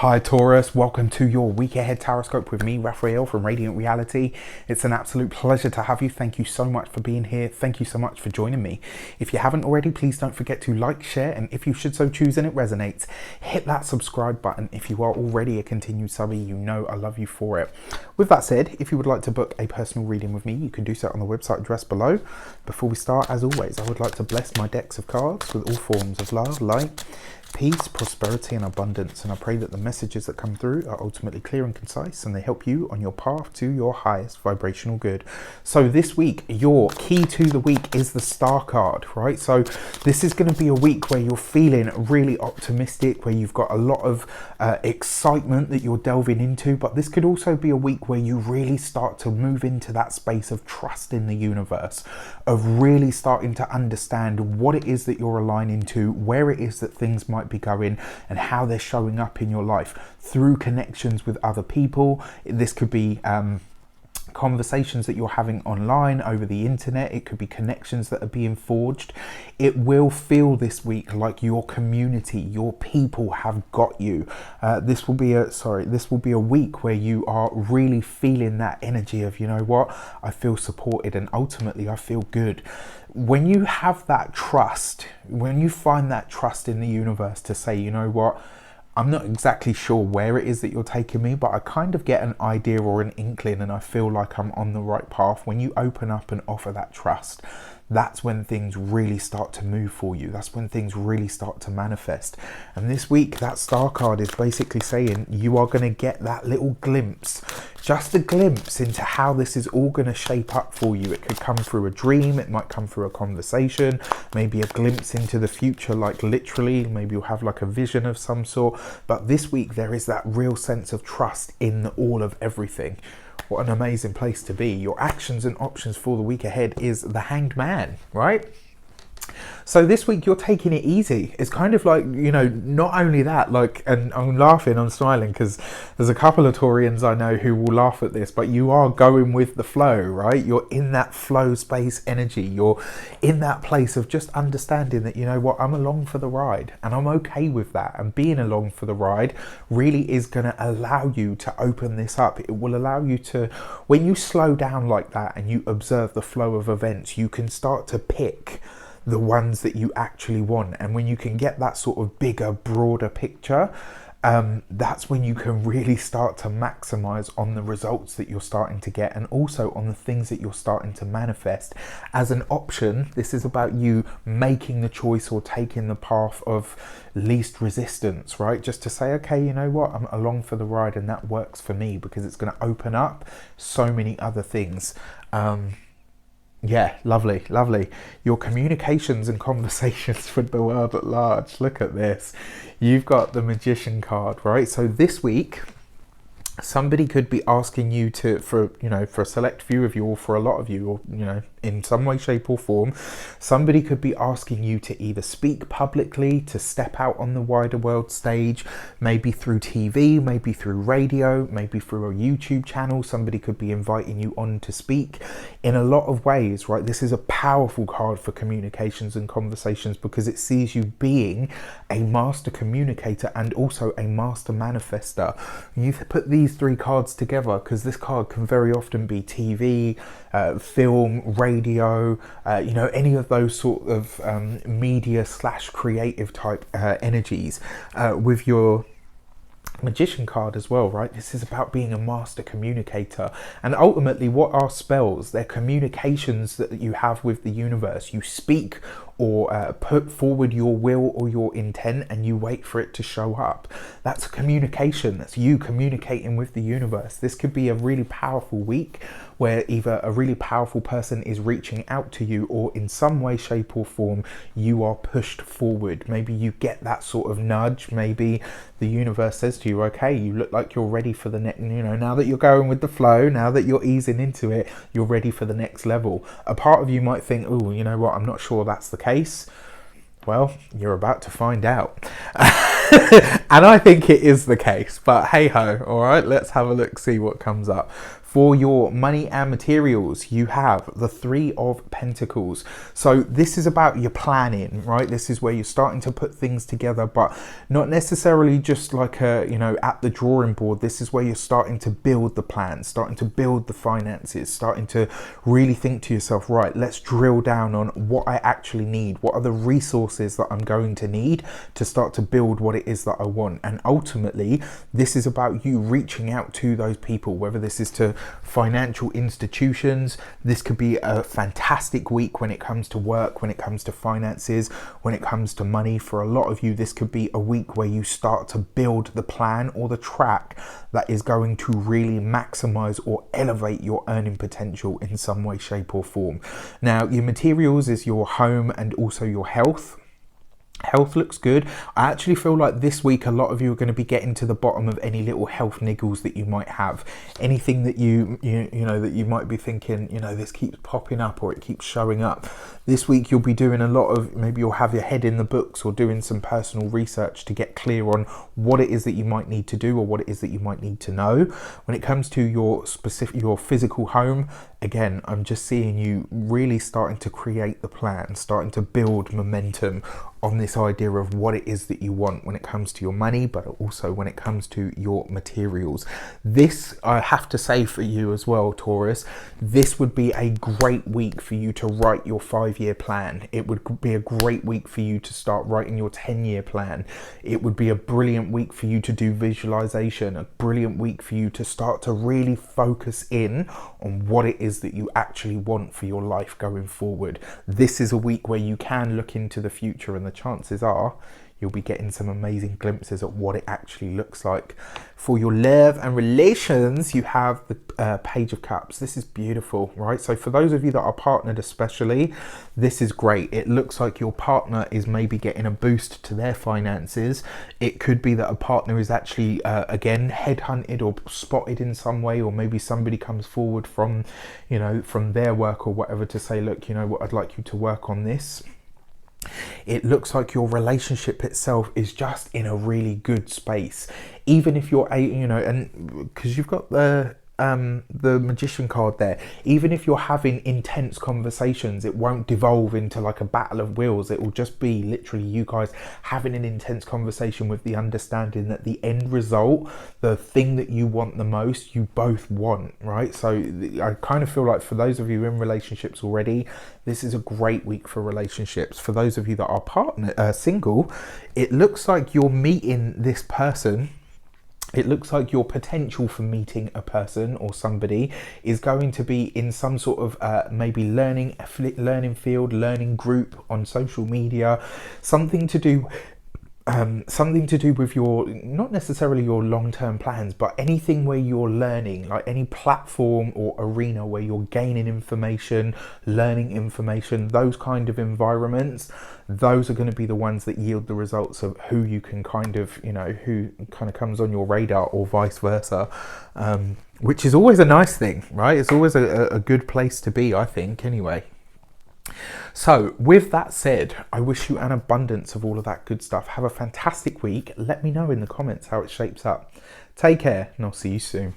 Hi Taurus, welcome to your week ahead Taroscope with me, Raphael from Reydiant Reality. It's an absolute pleasure to have you. Thank you so much for being here. Thank you so much for joining me. If you haven't already, please don't forget to like, share, and if you should so choose and it resonates, hit that subscribe button. If you are already a continued subby, you know I love you for it. With that said, if you would like to book a personal reading with me, you can do so on the website address below. Before we start, as always, I would like to bless my decks of cards with all forms of love, light, peace, prosperity and abundance, and I pray that the messages that come through are ultimately clear and concise and they help you on your path to your highest vibrational good. So this week, your key to the week is the Star card, right? So this is going to be a week where you're feeling really optimistic, where you've got a lot of excitement that you're delving into, but this could also be a week where you really start to move into that space of trust in the universe, of really starting to understand what it is that you're aligning to, where it is that things might be going and how they're showing up in your life through connections with other people. This could be conversations that you're having online over the internet. It could be connections that are being forged. It will feel this week like your community, your people have got you. This will be a week where you are really feeling that energy of, you know what, I feel supported and ultimately I feel good. When you have that trust, when you find that trust in the universe to say, you know what, I'm not exactly sure where it is that you're taking me, but I kind of get an idea or an inkling and I feel like I'm on the right path. When you open up and offer that trust, that's when things really start to move for you. That's when things really start to manifest. And this week, that Star card is basically saying you are going to get that little glimpse, just a glimpse into how this is all going to shape up for you. It could come through a dream, it might come through a conversation, maybe a glimpse into the future, like literally, maybe you'll have like a vision of some sort. But this week, there is that real sense of trust in all of everything. What an amazing place to be. Your actions and options for the week ahead is the Hanged Man, right? So this week you're taking it easy. It's kind of like, you know, not only that, like, and I'm laughing, I'm smiling because there's a couple of Taurians I know who will laugh at this, but you are going with the flow, right? You're in that flow space energy. You're in that place of just understanding that, you know what, I'm along for the ride and I'm okay with that. And being along for the ride really is going to allow you to open this up. It will allow you to, when you slow down like that and you observe the flow of events, you can start to pick the ones that you actually want. And when you can get that sort of bigger, broader picture, that's when you can really start to maximize on the results that you're starting to get and also on the things that you're starting to manifest as an option. This is about you making the choice or taking the path of least resistance, right? Just to say, okay, you know what, I'm along for the ride and that works for me because it's going to open up so many other things. Yeah, lovely, lovely. Your communications and conversations with the world at large. Look at this. You've got the Magician card, right? So this week, somebody could be asking you to, for a select few of you or for a lot of you, or, you know, in some way, shape or form, somebody could be asking you to either speak publicly, to step out on the wider world stage, maybe through TV, maybe through radio, maybe through a YouTube channel. Somebody could be inviting you on to speak in a lot of ways, right? This is a powerful card for communications and conversations because it sees you being a master communicator and also a master manifester. You put these three cards together because this card can very often be TV, film, radio, you know, any of those sort of media / creative type energies with your Magician card as well, right? This is about being a master communicator, and ultimately what are spells? They're communications that you have with the universe. You speak or put forward your will or your intent and you wait for it to show up. That's a communication. That's you communicating with the universe. This could be a really powerful week where either a really powerful person is reaching out to you or in some way, shape or form, you are pushed forward. Maybe you get that sort of nudge. Maybe the universe says to you, okay, you look like you're ready for the next, you know, now that you're going with the flow, now that you're easing into it, you're ready for the next level. A part of you might think, oh, you know what, I'm not sure that's the case. Well, you're about to find out. And I think it is the case, but hey ho, all right, let's have a look, see what comes up. For your money and materials, you have the Three of Pentacles. So this is about your planning, right? This is where you're starting to put things together, but not necessarily just like a, you know, at the drawing board. This is where you're starting to build the plan, starting to build the finances, starting to really think to yourself, right, let's drill down on what I actually need. What are the resources that I'm going to need to start to build what it is that I want? And ultimately, this is about you reaching out to those people, whether this is to financial institutions. This could be a fantastic week when it comes to work, when it comes to finances, when it comes to money. For a lot of you, this could be a week where you start to build the plan or the track that is going to really maximize or elevate your earning potential in some way, shape or form. Now, your materials is your home and also your health. Health looks good. I actually feel like this week a lot of you are going to be getting to the bottom of any little health niggles that you might have. Anything that you know that you might be thinking, you know, this keeps popping up or it keeps showing up. This week you'll be doing a lot of, maybe you'll have your head in the books or doing some personal research to get clear on what it is that you might need to do or what it is that you might need to know. When it comes to your physical home, again, I'm just seeing you really starting to create the plan, starting to build momentum on this idea of what it is that you want when it comes to your money, but also when it comes to your materials. This, I have to say for you as well, Taurus, this would be a great week for you to write your 5-year plan. It would be a great week for you to start writing your 10-year plan. It would be a brilliant week for you to do visualization, a brilliant week for you to start to really focus in on what it is that you actually want for your life going forward. This is a week where you can look into the future, and the chances are you'll be getting some amazing glimpses at what it actually looks like. For your love and relations, you have the Page of Cups. This is beautiful, right? So for those of you that are partnered especially, this is great. It looks like your partner is maybe getting a boost to their finances. It could be that a partner is actually, again, headhunted or spotted in some way, or maybe somebody comes forward from, you know, from their work or whatever to say, look, you know what, I'd like you to work on this. It looks like your relationship itself is just in a really good space, even if you're you know, and because you've got the Magician card there, even if you're having intense conversations, it won't devolve into like a battle of wills. It will just be literally you guys having an intense conversation with the understanding that the end result, the thing that you want the most, you both want, right? So I kind of feel like for those of you in relationships already, this is a great week for relationships. For those of you that are single, it looks like you're meeting this person. It looks like your potential for meeting a person or somebody is going to be in some sort of maybe learning field, learning group on social media, something to do with your, not necessarily your long-term plans, but anything where you're learning, like any platform or arena where you're gaining information, learning information, those kind of environments. Those are going to be the ones that yield the results of who you can kind of, you know, who kind of comes on your radar or vice versa, which is always a nice thing, right? It's always a good place to be, I think, anyway. So with that said, I wish you an abundance of all of that good stuff. Have a fantastic week. Let me know in the comments how it shapes up. Take care, and I'll see you soon.